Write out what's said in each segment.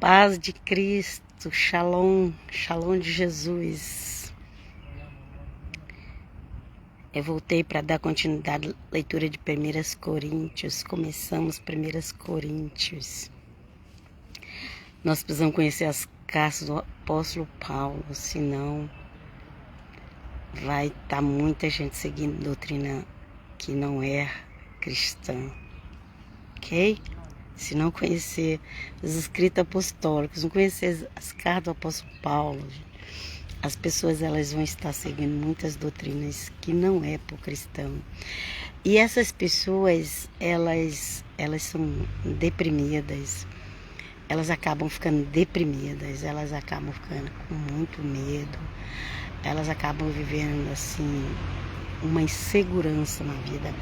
Paz de Cristo, Shalom, Shalom de Jesus. Eu voltei para dar continuidade à leitura de 1 Coríntios. Começamos 1 Coríntios. Nós precisamos conhecer as cartas do apóstolo Paulo, senão vai estar muita gente seguindo doutrina que não é cristã, ok? Se não conhecer os escritos apostólicos, não conhecer as cartas do apóstolo Paulo, as pessoas elas vão estar seguindo muitas doutrinas que não é para o cristão. E essas pessoas, elas são deprimidas, elas acabam ficando deprimidas, elas acabam ficando com muito medo, elas acabam vivendo assim uma insegurança na vida.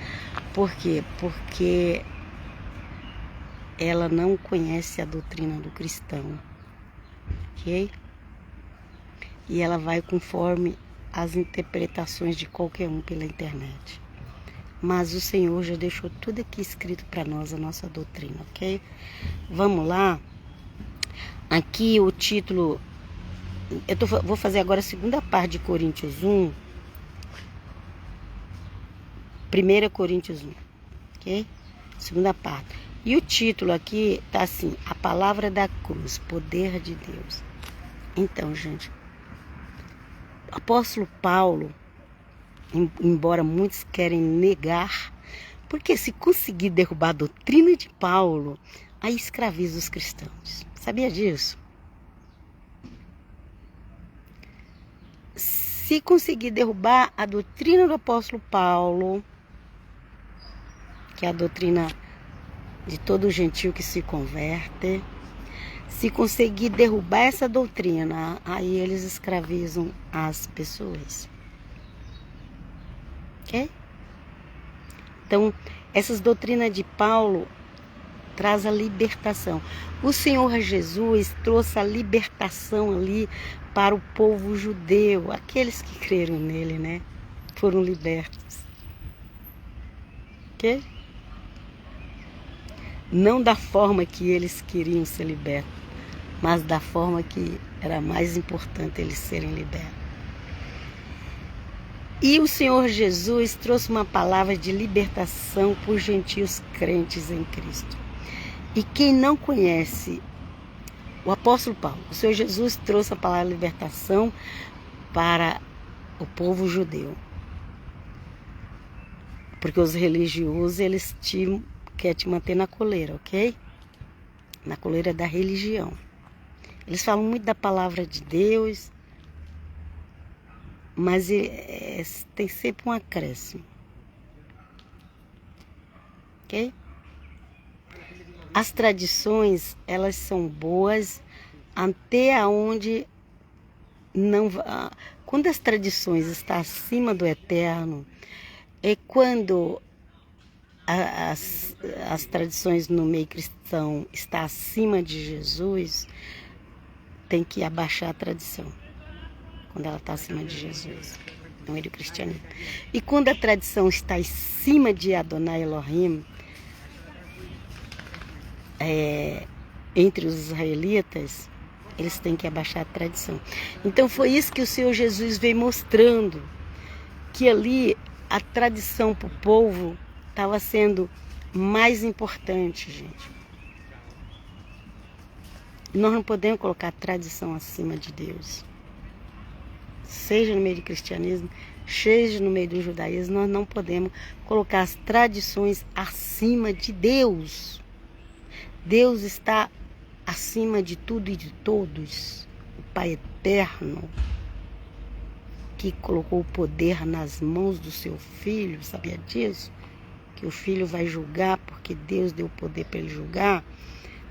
Por quê? Porque ela não conhece a doutrina do cristão, ok? E ela vai conforme as interpretações de qualquer um pela internet. Mas o Senhor já deixou tudo aqui escrito para nós, a nossa doutrina, ok? Vamos lá. Aqui o título, vou fazer agora a segunda parte de Coríntios 1. 1 Coríntios 1, ok? Segunda parte. E o título aqui tá assim, a palavra da cruz, poder de Deus. Então, gente, o apóstolo Paulo, embora muitos querem negar, porque se conseguir derrubar a doutrina de Paulo, aí escraviza os cristãos. Sabia disso? Se conseguir derrubar a doutrina do apóstolo Paulo, que é a doutrina de todo gentil que se converte, se conseguir derrubar essa doutrina, aí eles escravizam as pessoas. Ok? Então, essas doutrinas de Paulo traz a libertação. O Senhor Jesus trouxe a libertação ali para o povo judeu. Aqueles que creram nele, né? Foram libertos. Ok? Não da forma que eles queriam ser libertos, mas da forma que era mais importante eles serem libertos. E o Senhor Jesus trouxe uma palavra de libertação por gentios crentes em Cristo. E quem não conhece o apóstolo Paulo, o Senhor Jesus trouxe a palavra de libertação para o povo judeu. Porque os religiosos, eles querem te manter na coleira, ok? Na coleira da religião. Eles falam muito da palavra de Deus, mas tem sempre um acréscimo. Ok? As tradições, elas são boas até onde não... Quando as tradições estão acima do eterno, é quando as tradições no meio cristão estão acima de Jesus, tem que abaixar a tradição. Quando ela está acima de Jesus, no meio do cristianismo. E quando a tradição está acima de Adonai Elohim, entre os israelitas, eles têm que abaixar a tradição. Então foi isso que o Senhor Jesus veio mostrando, que ali a tradição para o povo estava sendo mais importante, gente. Nós não podemos colocar a tradição acima de Deus. Seja no meio do cristianismo, seja no meio do judaísmo, nós não podemos colocar as tradições acima de Deus. Deus está acima de tudo e de todos. O Pai eterno, que colocou o poder nas mãos do seu Filho, sabia disso? Que o Filho vai julgar porque Deus deu o poder para ele julgar.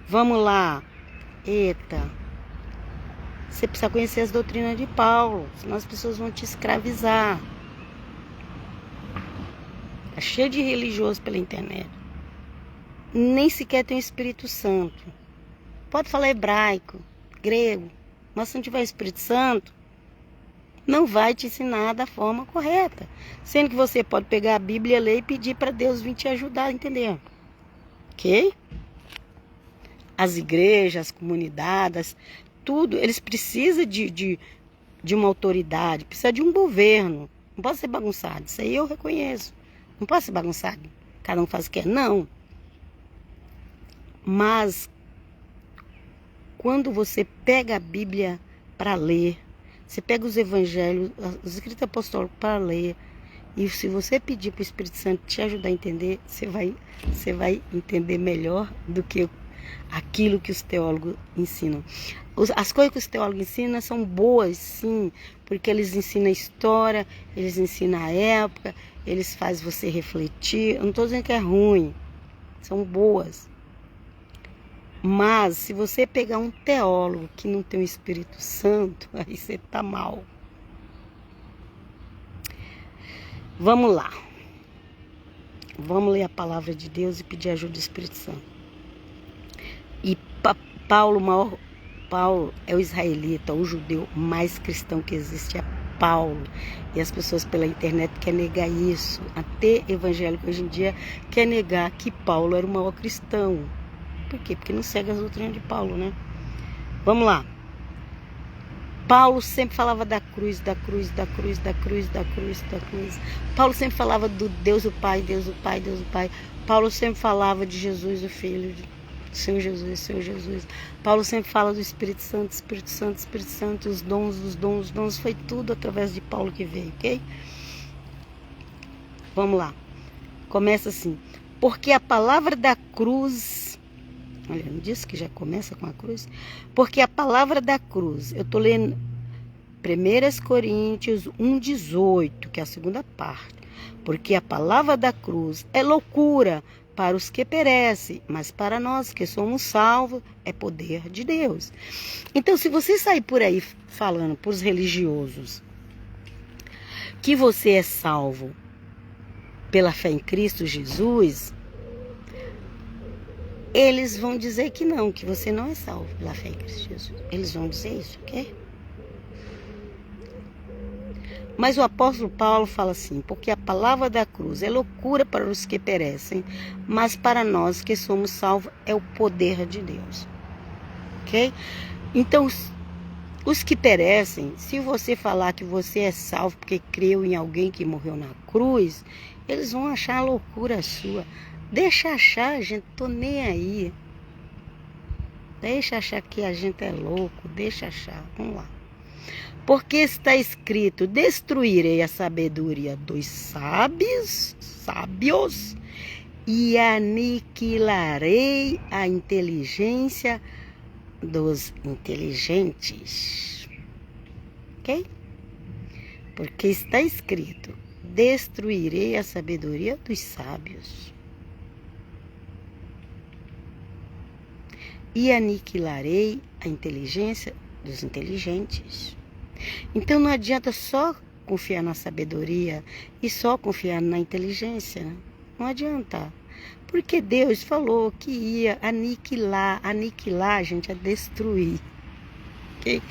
Vamos lá. Eita. Você precisa conhecer as doutrinas de Paulo, senão as pessoas vão te escravizar. Está cheio de religioso pela internet. Nem sequer tem o Espírito Santo. Pode falar hebraico, grego, mas se não tiver o Espírito Santo, não vai te ensinar da forma correta. Sendo que você pode pegar a Bíblia, ler e pedir para Deus vir te ajudar, entendeu? Ok? as igrejas, as comunidades, tudo, eles precisam de uma autoridade, precisa de um governo. Não pode ser bagunçado, isso aí eu reconheço. Não pode ser bagunçado, cada um faz o que quer, não. Mas quando você pega a Bíblia para ler, você pega os evangelhos, os escritos apostólicos para ler, e se você pedir para o Espírito Santo te ajudar a entender, você vai entender melhor do que aquilo que os teólogos ensinam. As coisas que os teólogos ensinam são boas, sim, porque eles ensinam a história, eles ensinam a época, eles fazem você refletir. Eu não estou dizendo que é ruim, são boas. Mas se você pegar um teólogo que não tem o Espírito Santo, aí você está mal. Vamos lá. Vamos ler a palavra de Deus e pedir ajuda do Espírito Santo. E Paulo é o israelita, o judeu mais cristão que existe, é Paulo. E as pessoas pela internet querem negar isso. Até evangélico hoje em dia quer negar que Paulo era o maior cristão. Por quê? Porque não segue as doutrinas de Paulo, né? Vamos lá. Paulo sempre falava da cruz, da cruz, da cruz, da cruz, da cruz, da cruz. Paulo sempre falava do Deus o Pai, Deus o Pai, Deus o Pai. Paulo sempre falava de Jesus, o Filho, do Senhor Jesus, Senhor Jesus. Paulo sempre fala do Espírito Santo, Espírito Santo, Espírito Santo, os dons, os dons, os dons. Foi tudo através de Paulo que veio, ok? Vamos lá. Começa assim. Porque a palavra da cruz... Olha, não disse que já começa com a cruz? Porque a palavra da cruz, eu estou lendo 1 Coríntios 1,18, que é a segunda parte. Porque a palavra da cruz é loucura para os que perecem, mas para nós que somos salvos é poder de Deus. Então, se você sair por aí falando para os religiosos que você é salvo pela fé em Cristo Jesus, eles vão dizer que não, que você não é salvo pela fé em Cristo Jesus. Eles vão dizer isso, ok? Mas o apóstolo Paulo fala assim, porque a palavra da cruz é loucura para os que perecem, mas para nós que somos salvos é o poder de Deus. Ok? Então, os que perecem, se você falar que você é salvo porque creu em alguém que morreu na cruz, eles vão achar a loucura sua. Deixa achar, gente, tô nem aí. Deixa achar que a gente é louco, deixa achar. Vamos lá. Porque está escrito, destruirei a sabedoria dos sábios, e aniquilarei a inteligência dos inteligentes. Ok? Porque está escrito, destruirei a sabedoria dos sábios. E aniquilarei a inteligência dos inteligentes. Então não adianta só confiar na sabedoria e só confiar na inteligência. Não adianta. Porque Deus falou que ia aniquilar. Aniquilar, gente, é destruir. Okay?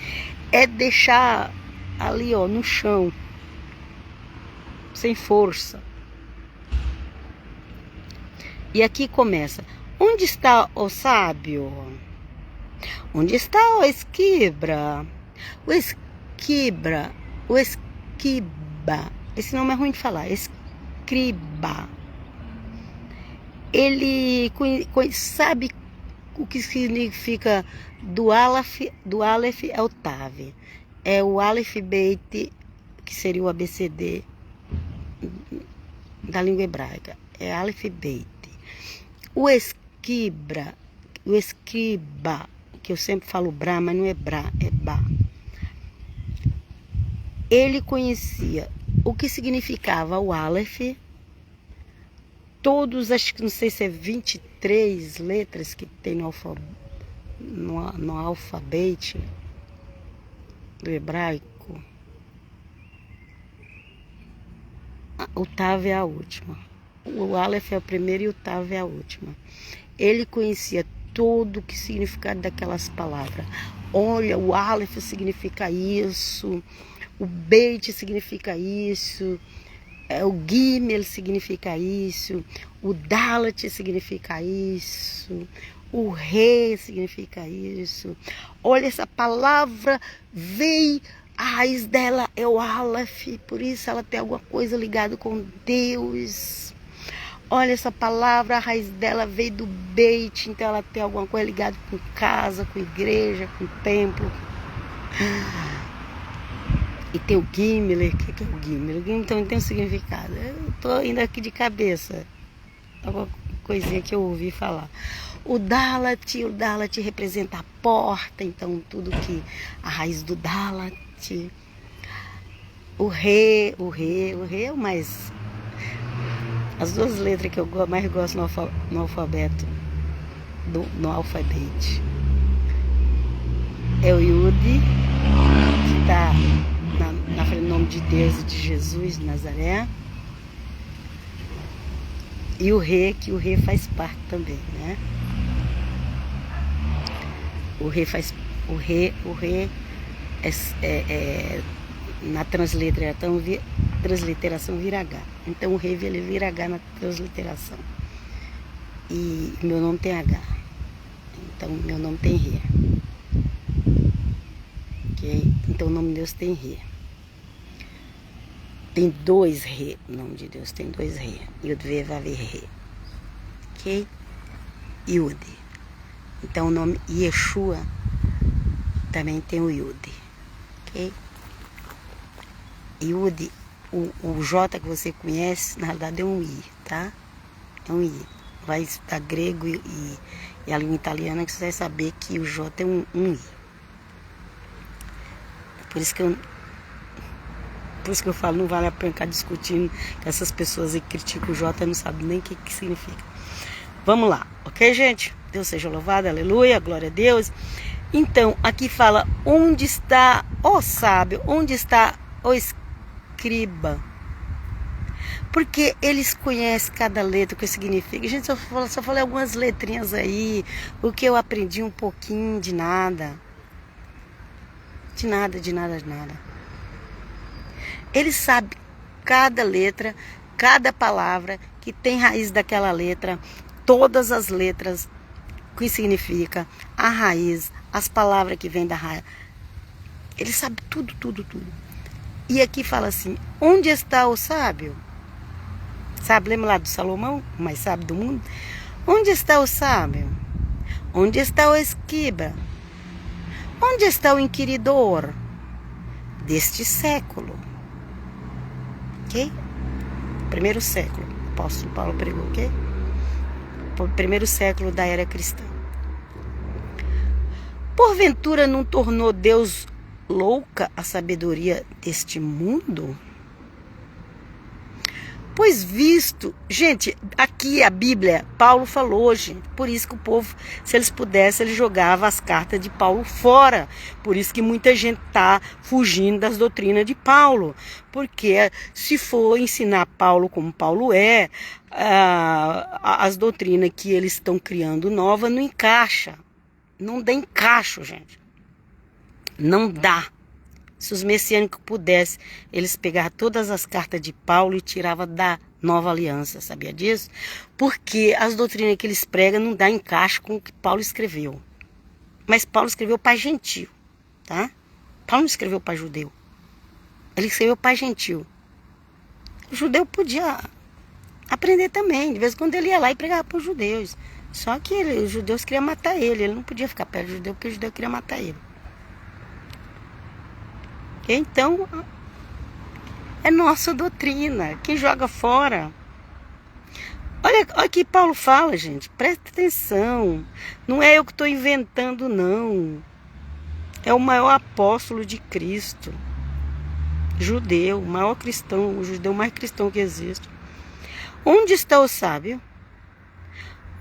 É deixar ali, ó, no chão. Sem força. E aqui começa. Onde está o sábio? Onde está o esquibra? O esquibra, esse nome é ruim de falar, escriba. Ele sabe o que significa do Aleph ao Tav. É o Aleph Beit, que seria o ABCD da língua hebraica. É Aleph Beit. O escriba, que eu sempre falo bra, mas não é bra, é ba. Ele conhecia o que significava o Aleph, todos, acho que não sei se é 23 letras que tem no alfabeto do hebraico. O Tav é a última. O Aleph é o primeiro e o Tav é a última. Ele conhecia todo o que significado daquelas palavras. Olha, o Aleph significa isso, o Beit significa isso, o Gimel significa isso, o Dalet significa isso, O rei significa isso. Olha, essa palavra veio, a raiz dela é o Aleph, por isso ela tem alguma coisa ligada com Deus. Olha, essa palavra, a raiz dela veio do Beit, então ela tem alguma coisa ligada com casa, com igreja, com templo. E tem o Gimel. O que é o Gimel? O Gimel também tem um significado. Eu tô indo aqui de cabeça. Alguma coisinha que eu ouvi falar. O Dalat representa a porta, então tudo que a raiz do Dalat. O rei é o mais. As duas letras que eu mais gosto no alfabeto, no alfabete, é o Yud, que está na frente do nome de Deus e de Jesus de Nazaré, e o rei, que o rei faz parte também, né? O rei na transliteração vira H. Então o rei ele vira H na transliteração. E meu nome tem H. Então meu nome tem rei. Ok? Então o nome de Deus tem rei. Tem dois rei. O nome de Deus tem dois rei. Yud Ve Vav Re. Ok? Yud. Então o nome Yeshua também tem o Yud. Ok? Yud, o J que você conhece, na realidade é um I, tá? É um I. Vai estudar grego e a língua italiana que você vai saber que o J é um I. Por isso que eu falo, não vale a pena ficar discutindo com essas pessoas aí que criticam o J, não sabem nem o que significa. Vamos lá, ok, gente? Deus seja louvado, aleluia, glória a Deus. Então, aqui fala, onde está o sábio, onde está o escriba? Porque eles conhecem cada letra, o que significa. Gente, só falei algumas letrinhas aí, o que eu aprendi um pouquinho de nada. De nada. Eles sabem cada letra, cada palavra que tem raiz daquela letra, todas as letras, o que significa, a raiz, as palavras que vêm da raiz. Eles sabem tudo. E aqui fala assim, onde está o sábio? Sabe, lembra lá do Salomão, o mais sábio do mundo? Onde está o sábio? Onde está o escriba? Onde está o inquiridor deste século? Ok? Primeiro século, o apóstolo Paulo pregou, ok? Primeiro século da era cristã. Porventura não tornou Deus louca a sabedoria deste mundo? Pois visto, gente, aqui a Bíblia, Paulo falou, gente, por isso que o povo, se eles pudessem, ele jogava as cartas de Paulo fora. Por isso que muita gente está fugindo das doutrinas de Paulo. Porque se for ensinar Paulo como Paulo é, as doutrinas que eles estão criando nova não encaixa. Não dá encaixo, gente. Não dá. Se os messiânicos pudessem, eles pegavam todas as cartas de Paulo e tiravam da nova aliança, sabia disso? Porque as doutrinas que eles pregam não dá encaixe com o que Paulo escreveu. Mas Paulo escreveu para gentio, tá? Paulo não escreveu para judeu. Ele escreveu para gentio. O judeu podia aprender também. De vez em quando ele ia lá e pregava para os judeus. Só que os judeus queriam matar ele. Ele não podia ficar perto do judeu porque o judeu queria matar ele. Então, é nossa doutrina. Quem joga fora. Olha o que Paulo fala, gente. Presta atenção. Não é eu que estou inventando, não. É o maior apóstolo de Cristo. Judeu, o maior cristão. O judeu mais cristão que existe. Onde está o sábio?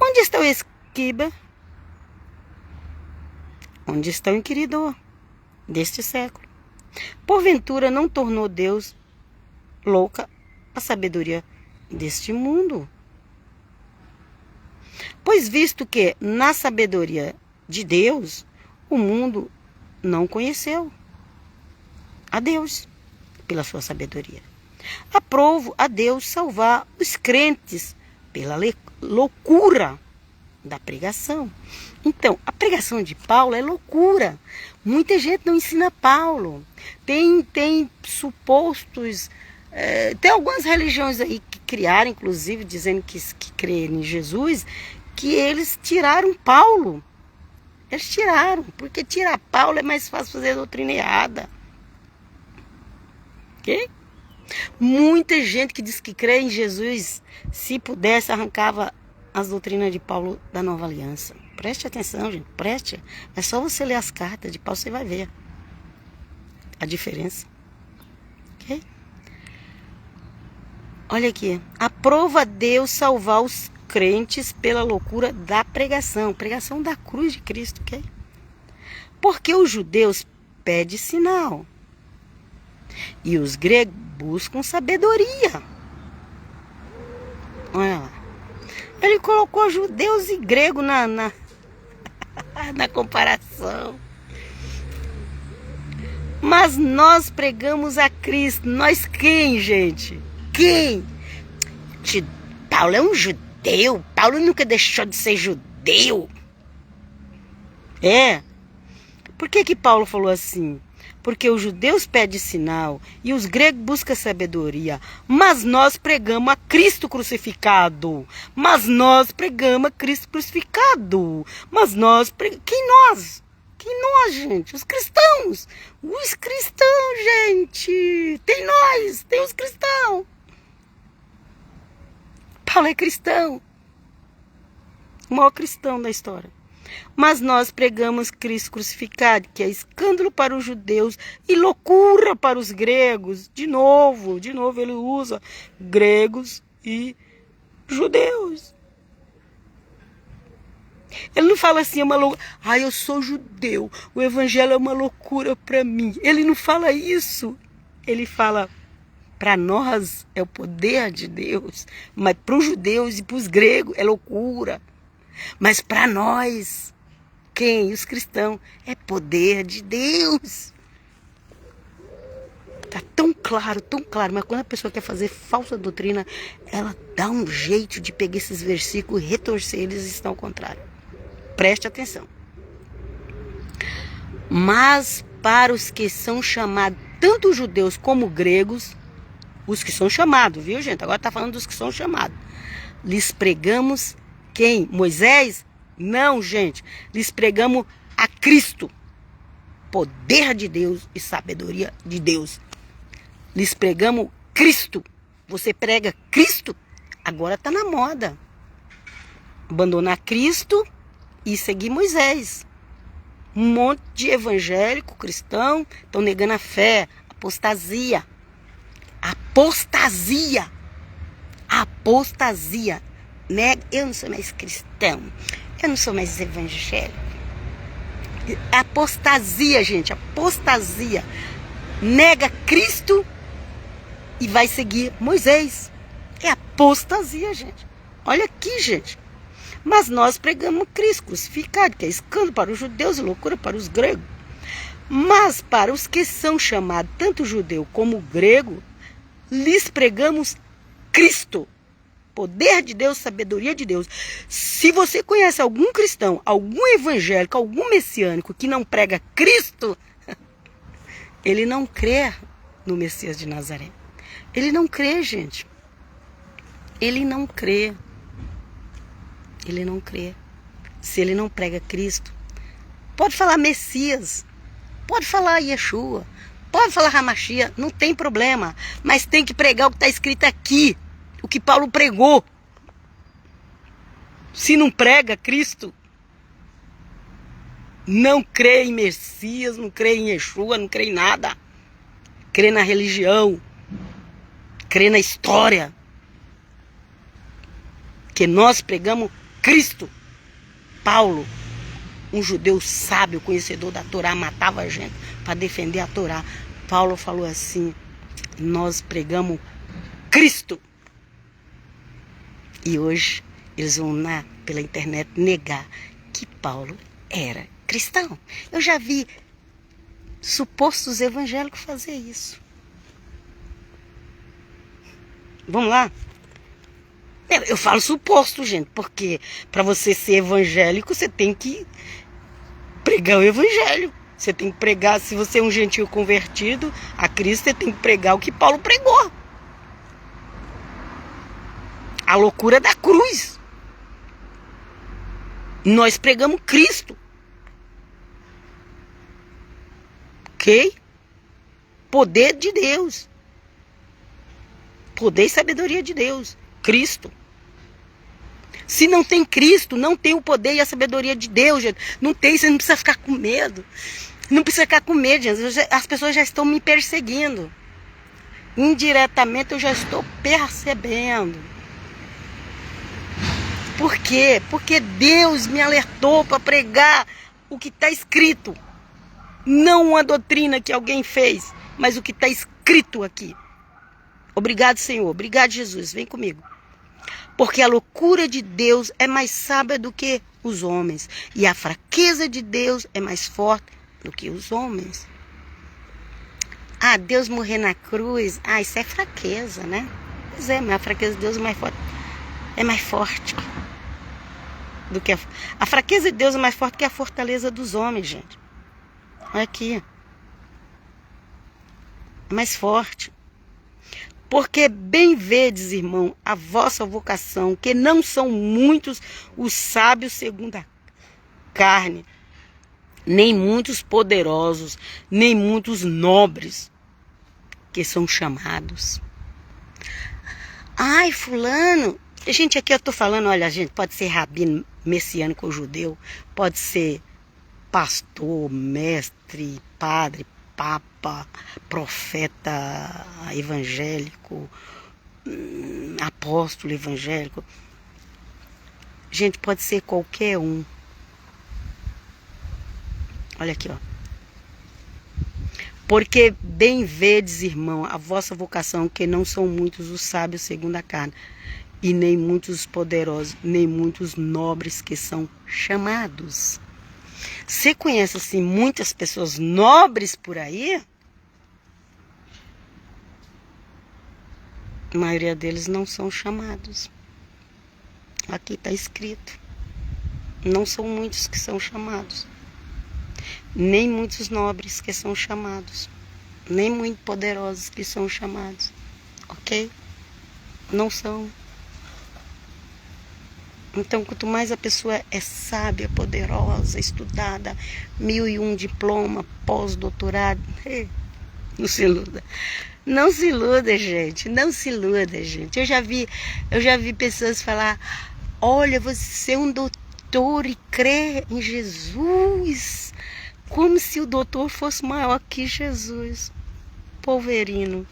Onde está o escriba? Onde está o inquiridor deste século? Porventura não tornou Deus louca a sabedoria deste mundo? Pois visto que na sabedoria de Deus, o mundo não conheceu a Deus pela sua sabedoria. Aprovo a Deus salvar os crentes pela loucura da pregação. Então, a pregação de Paulo é loucura. Muita gente não ensina Paulo. Tem supostos... tem algumas religiões aí que criaram, inclusive, dizendo que creem em Jesus, que eles tiraram Paulo. Eles tiraram, porque tirar Paulo é mais fácil fazer a doutrina errada. Ok? Muita gente que diz que crê em Jesus, se pudesse, arrancava as doutrinas de Paulo da Nova Aliança. Preste atenção, gente, preste. É só você ler as cartas de Paulo, você vai ver a diferença. Ok? Olha aqui. Aprova Deus salvar os crentes pela loucura da pregação. Pregação da cruz de Cristo, ok? Porque os judeus pedem sinal. E os gregos buscam sabedoria. Olha lá. Ele colocou judeus e gregos na comparação. Mas nós pregamos a Cristo. Nós quem, gente? Quem? Paulo é um judeu. Paulo nunca deixou de ser judeu. Por que Paulo falou assim? Porque os judeus pedem sinal e os gregos buscam sabedoria. Mas nós pregamos a Cristo crucificado. Mas nós pregamos a Cristo crucificado. Mas nós pregamos... Quem nós? Quem nós, gente? Os cristãos. Os cristãos, gente. Tem nós, tem os cristãos. Paulo é cristão. O maior cristão da história. Mas nós pregamos Cristo crucificado, que é escândalo para os judeus e loucura para os gregos. De novo ele usa gregos e judeus. Ele não fala assim, é uma loucura. Eu sou judeu, o evangelho é uma loucura para mim. Ele não fala isso. Ele fala, para nós é o poder de Deus, mas para os judeus e para os gregos é loucura. Mas para nós, quem? Os cristãos, é poder de Deus. Está tão claro, mas quando a pessoa quer fazer falsa doutrina, ela dá um jeito de pegar esses versículos e retorcer eles e estão ao contrário. Preste atenção. Mas para os que são chamados, tanto judeus como gregos, os que são chamados, viu, gente? Agora está falando dos que são chamados. Lhes pregamos quem? Moisés? Não, gente. Lhes pregamos a Cristo. Poder de Deus e sabedoria de Deus. Lhes pregamos Cristo. Você prega Cristo? Agora está na moda. Abandonar Cristo e seguir Moisés. Um monte de evangélico, cristão, estão negando a fé. Apostasia. Apostasia. Apostasia. Eu não sou mais cristão. Eu não sou mais evangélico. Apostasia, gente. Apostasia. Nega Cristo e vai seguir Moisés. É apostasia, gente. Olha aqui, gente. Mas nós pregamos Cristo crucificado, que é escândalo para os judeus e loucura para os gregos. Mas para os que são chamados, tanto judeu como grego, lhes pregamos Cristo. Poder de Deus, sabedoria de Deus. Se você conhece algum cristão, algum evangélico, algum messiânico que não prega Cristo, ele não crê no Messias de Nazaré. Ele não crê, gente. Ele não crê. Ele não crê. Se ele não prega Cristo, pode falar Messias, pode falar Yeshua, pode falar Hamashia, não tem problema. Mas tem que pregar o que está escrito aqui. O que Paulo pregou. Se não prega Cristo, não crê em Messias, não crê em Yeshua, não crê em nada. Crê na religião. Crê na história. Que nós pregamos Cristo. Paulo, um judeu sábio, conhecedor da Torá, matava a gente para defender a Torá. Paulo falou assim, nós pregamos Cristo. E hoje eles vão pela internet negar que Paulo era cristão. Eu já vi supostos evangélicos fazer isso. Vamos lá? Eu falo suposto, gente, porque para você ser evangélico, você tem que pregar o evangelho. Você tem que pregar, se você é um gentio convertido a Cristo, você tem que pregar o que Paulo pregou. A loucura da cruz. Nós pregamos Cristo. Ok? Poder de Deus. Poder e sabedoria de Deus. Cristo. Se não tem Cristo, não tem o poder e a sabedoria de Deus, gente. Não tem, você não precisa ficar com medo. Não precisa ficar com medo, gente. As pessoas já estão me perseguindo. Indiretamente eu já estou percebendo. Por quê? Porque Deus me alertou para pregar o que está escrito. Não uma doutrina que alguém fez, mas o que está escrito aqui. Obrigado, Senhor. Obrigado, Jesus. Vem comigo. Porque a loucura de Deus é mais sábia do que os homens. E a fraqueza de Deus é mais forte do que os homens. Ah, Deus morrer na cruz. Ah, isso é fraqueza, né? Pois é, mas a fraqueza de Deus é mais forte. É mais forte do que a fraqueza de Deus é mais forte que a fortaleza dos homens, gente. Olha aqui. É mais forte. Porque bem vedes, irmão, a vossa vocação, que não são muitos os sábios segundo a carne, nem muitos poderosos, nem muitos nobres, que são chamados. Ai, fulano, gente, aqui eu estou falando, olha, gente, pode ser rabino messiânico ou judeu, pode ser pastor, mestre, padre, papa, profeta evangélico, apóstolo evangélico. Gente, pode ser qualquer um. Olha aqui, ó. Porque bem vedes, irmão, a vossa vocação, que não são muitos os sábios segundo a carne, e nem muitos os poderosos, nem muitos nobres que são chamados. Você conhece, assim, muitas pessoas nobres por aí? A maioria deles não são chamados. Aqui está escrito. Não são muitos que são chamados. Nem muitos nobres que são chamados. Nem muito poderosos que são chamados. Ok? Não são. Então, quanto mais a pessoa é sábia, poderosa, estudada, 1001 diploma, pós-doutorado, não se iluda. Não se iluda, gente. Não se iluda, gente. Eu já vi pessoas falar, olha, você é um doutor e crê em Jesus. Como se o doutor fosse maior que Jesus. Polverino.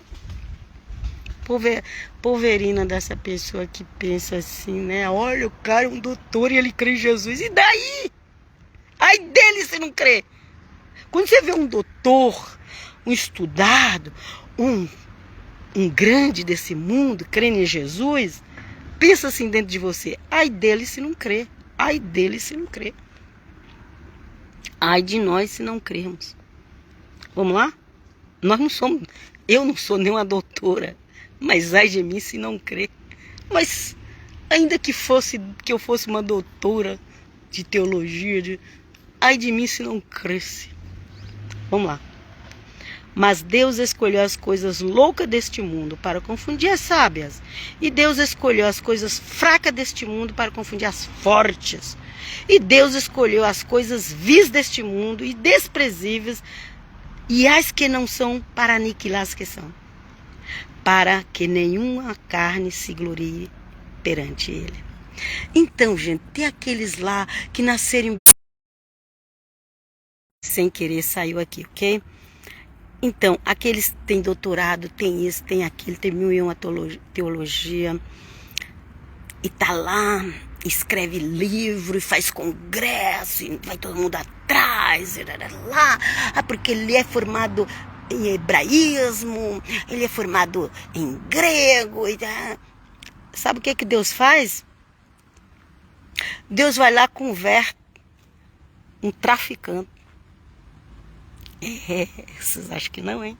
Polverina dessa pessoa que pensa assim, né? Olha, o cara é um doutor e ele crê em Jesus. E daí? Ai dele se não crê. Quando você vê um doutor, um estudado, um grande desse mundo, crendo em Jesus, pensa assim dentro de você. Ai dele se não crê. Ai dele se não crê. Ai de nós se não crermos. Vamos lá? Nós não somos... Eu não sou nenhuma doutora. Mas ai de mim se não crer. Mas ainda que eu fosse uma doutora de teologia, ai de mim se não cresce. Vamos lá. Mas Deus escolheu as coisas loucas deste mundo para confundir as sábias. E Deus escolheu as coisas fracas deste mundo para confundir as fortes. E Deus escolheu as coisas vis deste mundo e desprezíveis e as que não são para aniquilar as que são, para que nenhuma carne se glorie perante ele. Então, gente, tem aqueles lá que nasceram sem querer, saiu aqui, ok? Então, aqueles que têm doutorado, tem isso, tem aquilo, tem 1001 teologia, e tá lá, escreve livro, e faz congresso, e vai todo mundo atrás, e lá, porque ele é formado em hebraísmo, ele é formado em grego. Sabe o que Deus faz? Deus vai lá, converte um traficante. Vocês acham que não, hein?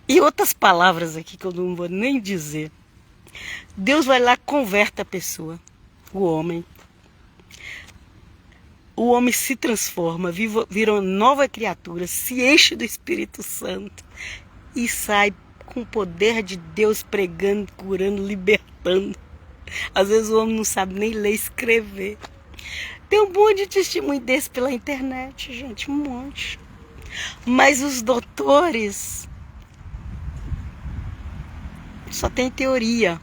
E outras palavras aqui que eu não vou nem dizer. Deus vai lá, converte a pessoa, o homem. O homem se transforma, vira uma nova criatura, se enche do Espírito Santo e sai com o poder de Deus pregando, curando, libertando. Às vezes o homem não sabe nem ler e escrever. Tem um monte de testemunho desse pela internet, gente, um monte. Mas os doutores só tem teoria.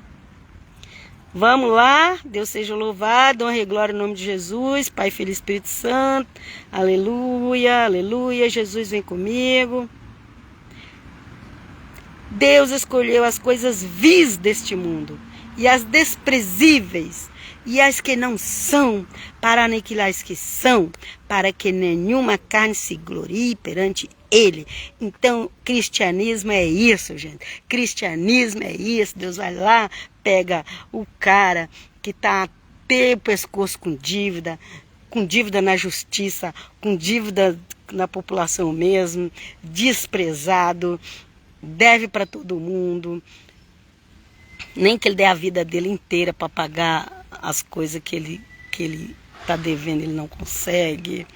Vamos lá, Deus seja louvado, honra e glória em nome de Jesus, Pai, Filho e Espírito Santo. Aleluia, aleluia, Jesus vem comigo. Deus escolheu as coisas vis deste mundo e as desprezíveis e as que não são, para aniquilar as que são, para que nenhuma carne se glorie perante Ele. Então, cristianismo é isso, gente. Cristianismo é isso. Deus vai lá, pega o cara que está até o pescoço com dívida na justiça, com dívida na população mesmo, desprezado, deve para todo mundo. Nem que ele dê a vida dele inteira para pagar as coisas que ele está devendo, ele não consegue.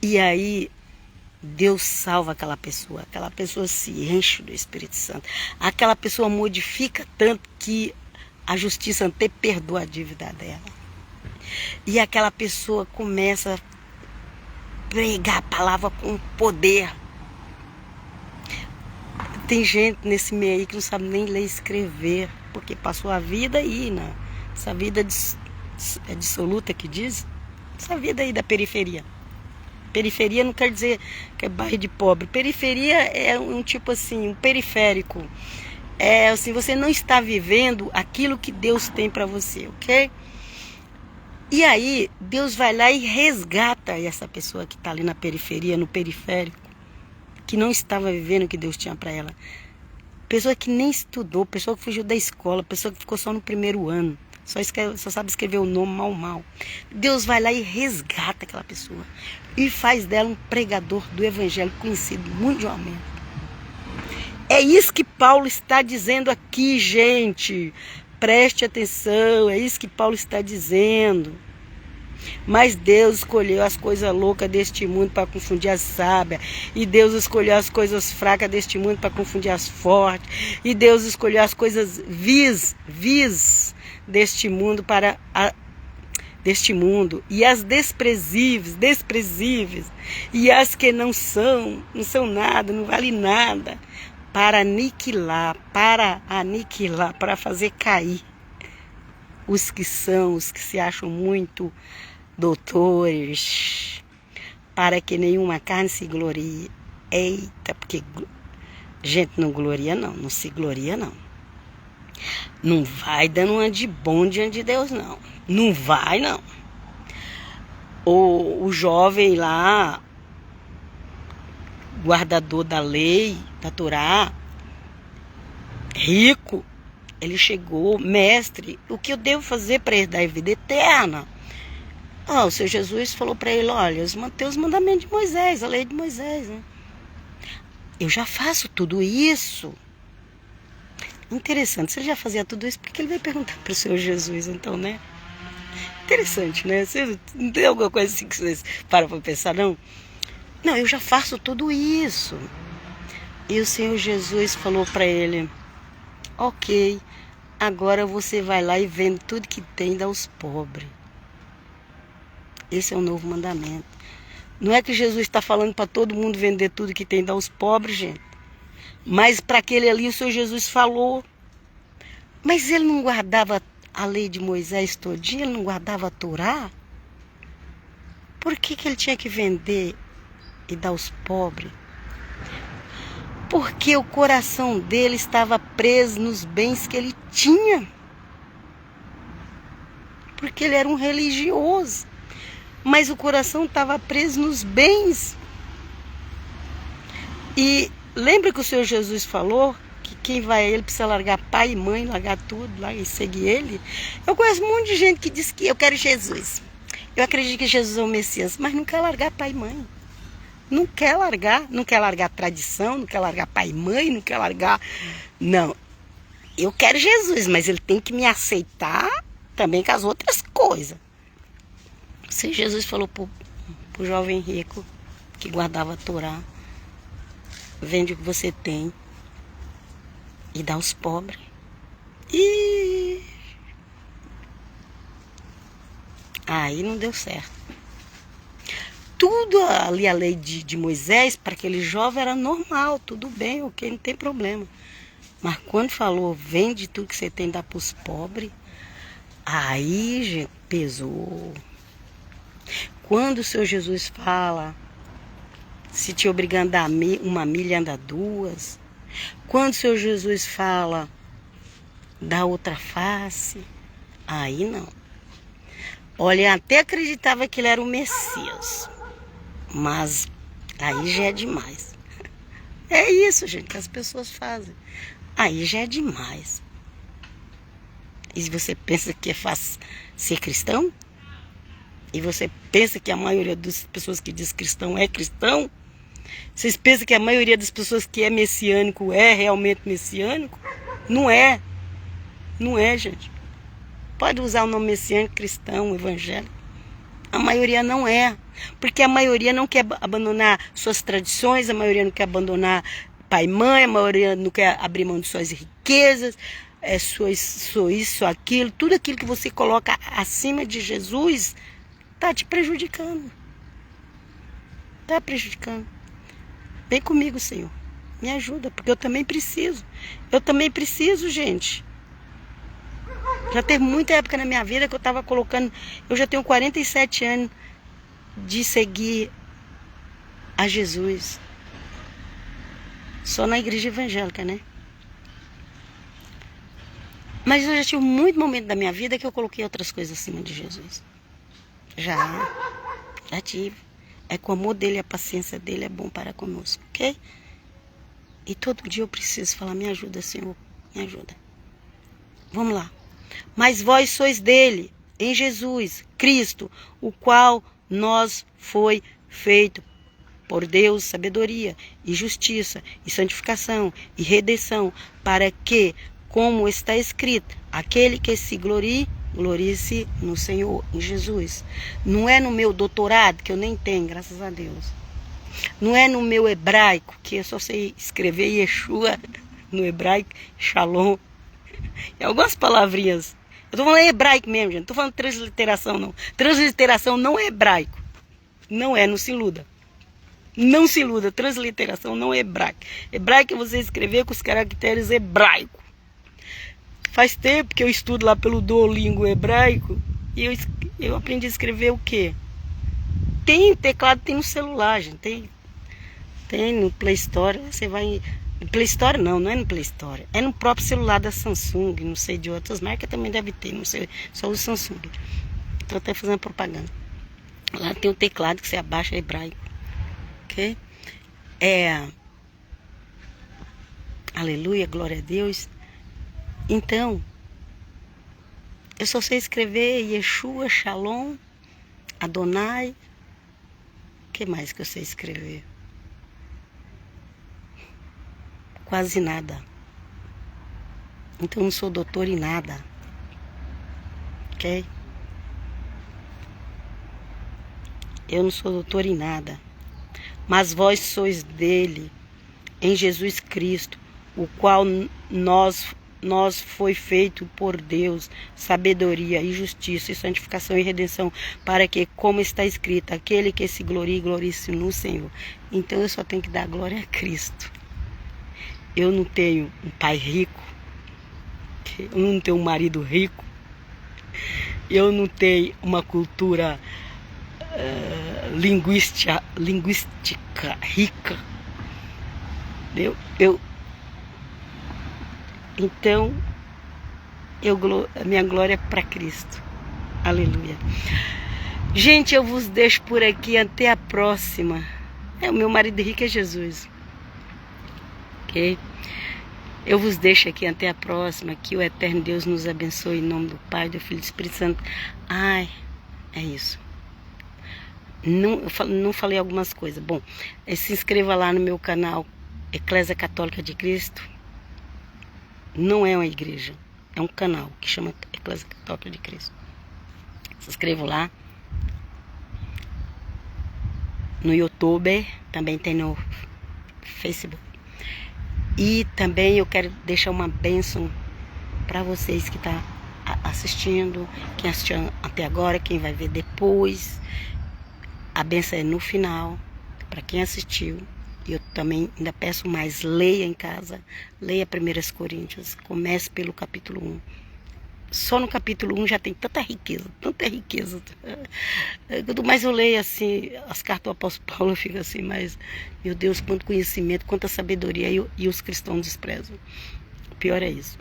E aí Deus salva aquela pessoa se enche do Espírito Santo. Aquela pessoa modifica tanto que a justiça até perdoa a dívida dela. E aquela pessoa começa a pregar a palavra com poder. Tem gente nesse meio aí que não sabe nem ler e escrever, porque passou a vida aí, né? Essa vida é dissoluta que diz, essa vida aí da periferia. Periferia não quer dizer que é bairro de pobre. Periferia é um tipo assim, um periférico. É assim, você não está vivendo aquilo que Deus tem para você, ok? E aí, Deus vai lá e resgata essa pessoa que está ali na periferia, no periférico, que não estava vivendo o que Deus tinha para ela. Pessoa que nem estudou, pessoa que fugiu da escola, pessoa que ficou só no primeiro ano. Só sabe escrever o nome mal. Deus vai lá e resgata aquela pessoa. E faz dela um pregador do evangelho conhecido mundialmente. É isso que Paulo está dizendo aqui, gente. Preste atenção, é isso que Paulo está dizendo. Mas Deus escolheu as coisas loucas deste mundo para confundir as sábias. E Deus escolheu as coisas fracas deste mundo para confundir as fortes. E Deus escolheu as coisas vis deste mundo deste mundo. E as desprezíveis. E as que não são nada, não valem nada. Para aniquilar, para fazer cair os que se acham muito doutores, para que nenhuma carne se glorie. Eita, porque gente não gloria não se gloria não. Não vai dando uma de bom diante de Deus não. Não vai não. O jovem lá, guardador da lei, da Torá, rico, ele chegou, mestre, o que eu devo fazer para herdar a vida eterna? O Senhor Jesus falou para ele, olha, manter os mandamentos de Moisés, a lei de Moisés, né? Eu já faço tudo isso. Interessante, se ele já fazia tudo isso, por que ele vai perguntar para o Senhor Jesus, então, né? Interessante, né? Você não tem alguma coisa assim que vocês param para pensar, não? Não, eu já faço tudo isso. E o Senhor Jesus falou para ele, ok, agora você vai lá e vende tudo que tem e dá aos pobres. Esse é o novo mandamento. Não é que Jesus está falando para todo mundo vender tudo que tem e dar aos pobres, gente. Mas para aquele ali o Senhor Jesus falou. Mas ele não guardava a lei de Moisés todinha? Ele não guardava a Torá? Por que ele tinha que vender e dar aos pobres? Porque o coração dele estava preso nos bens que ele tinha. Porque ele era um religioso. Mas o coração estava preso nos bens. E lembra que o Senhor Jesus falou que quem vai a ele precisa largar pai e mãe, largar tudo lá e seguir ele? Eu conheço um monte de gente que diz que eu quero Jesus. Eu acredito que Jesus é o Messias, mas não quer largar pai e mãe. Não quer largar a tradição, não quer largar pai e mãe, não quer largar... Não. eu quero Jesus, mas ele tem que me aceitar também com as outras coisas. Se Jesus falou pro jovem rico que guardava a Torá, vende o que você tem e dá aos pobres. E aí não deu certo. Tudo ali, a lei de Moisés, para aquele jovem era normal, tudo bem, ok, não tem problema. Mas quando falou, vende tudo que você tem e dá para os pobres, aí, gente, pesou. Quando o Senhor Jesus fala, se te obrigar a andar uma milha, anda duas. Quando o Senhor Jesus fala, dá outra face, aí não. Olha, eu até acreditava que ele era o Messias, mas aí já é demais. É isso, gente, que as pessoas fazem. Aí já é demais. E você pensa que é fácil ser cristão? E você pensa que a maioria das pessoas que diz cristão é cristão? Vocês pensam que a maioria das pessoas que é messiânico é realmente messiânico? Não é. Não é, gente. Pode usar o nome messiânico, cristão, evangélico. A maioria não é. Porque a maioria não quer abandonar suas tradições, a maioria não quer abandonar pai e mãe, a maioria não quer abrir mão de suas riquezas, sua isso, aquilo. Tudo aquilo que você coloca acima de Jesus está te prejudicando. Está prejudicando. Vem comigo, Senhor. Me ajuda, porque eu também preciso. Eu também preciso, gente. Já teve muita época na minha vida que eu estava colocando... Eu já tenho 47 anos de seguir a Jesus. Só na igreja evangélica, né? Mas eu já tive muito momento da minha vida que eu coloquei outras coisas acima de Jesus. Já tive. É que o amor dele e a paciência dele é bom para conosco, ok? E todo dia eu preciso falar, me ajuda, Senhor, me ajuda. Vamos lá. Mas vós sois dele, em Jesus, Cristo, o qual nós foi feito por Deus, sabedoria e justiça e santificação e redenção, para que, como está escrito, aquele que se glorie-se no Senhor, em Jesus. Não é no meu doutorado, que eu nem tenho, graças a Deus. Não é no meu hebraico, que eu só sei escrever Yeshua no hebraico, Shalom. E algumas palavrinhas. Eu estou falando hebraico mesmo, gente. Não estou falando transliteração, não. Transliteração não é hebraico. Não é, não se iluda. Não se iluda. Transliteração não é hebraico. Hebraico é você escrever com os caracteres hebraicos. Faz tempo que eu estudo lá pelo Duolingo hebraico e eu aprendi a escrever o quê? Tem teclado, tem no celular, gente. Tem no Play Store. Você vai... No Play Store não é no Play Store. É no próprio celular da Samsung, não sei, de outras marcas também deve ter, não sei, só o Samsung. Estou até fazendo propaganda. Lá tem um teclado que você abaixa hebraico. Ok? Aleluia, glória a Deus. Então, eu só sei escrever Yeshua, Shalom, Adonai. O que mais que eu sei escrever? Quase nada. Então eu não sou doutor em nada. Ok? Eu não sou doutor em nada. Mas vós sois dele, em Jesus Cristo, o qual nós foi feito por Deus, sabedoria e justiça e santificação e redenção, para que, como está escrito, aquele que se glorie-se no Senhor. Então eu só tenho que dar glória a Cristo. Eu não tenho um pai rico, eu não tenho um marido rico, eu não tenho uma cultura linguística rica. Então, a minha glória é para Cristo. Aleluia. Gente, eu vos deixo por aqui. Até a próxima. O meu marido rico é Jesus. Ok? Eu vos deixo aqui. Até a próxima. Que o eterno Deus nos abençoe. Em nome do Pai, do Filho e do Espírito Santo. Ai, é isso. Não falei algumas coisas. Bom, se inscreva lá no meu canal Eclésia Católica de Cristo. não é uma igreja, é um canal que chama Eclésia Católica de Cristo. Se inscrevo lá. No YouTube, também tem no Facebook. E também eu quero deixar uma bênção para vocês que estão assistindo, quem assistiu até agora, quem vai ver depois. A bênção é no final, para quem assistiu. E eu também ainda peço mais, leia em casa, leia 1 Coríntios, comece pelo capítulo 1. Só no capítulo 1 já tem tanta riqueza, tanta riqueza. Quanto mais eu leio assim, as cartas do apóstolo Paulo, eu fico assim, mas, meu Deus, quanto conhecimento, quanta sabedoria, e os cristãos desprezam. O pior é isso.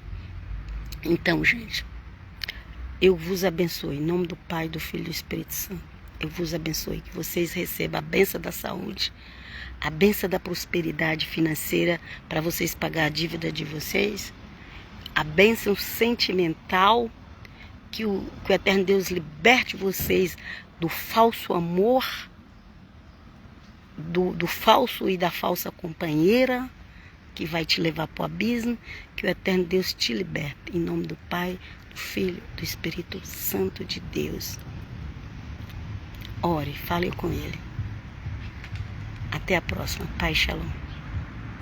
Então, gente, eu vos abençoe, em nome do Pai, do Filho e do Espírito Santo. Eu vos abençoe, que vocês recebam a bênção da saúde, a bênção da prosperidade financeira, para vocês pagar a dívida de vocês, a bênção sentimental, que o Eterno Deus liberte vocês do falso amor, do falso e da falsa companheira, que vai te levar para o abismo, que o Eterno Deus te liberte, em nome do Pai, do Filho, do Espírito Santo de Deus. Ore, fale com Ele. Até a próxima. Pai, Shalom.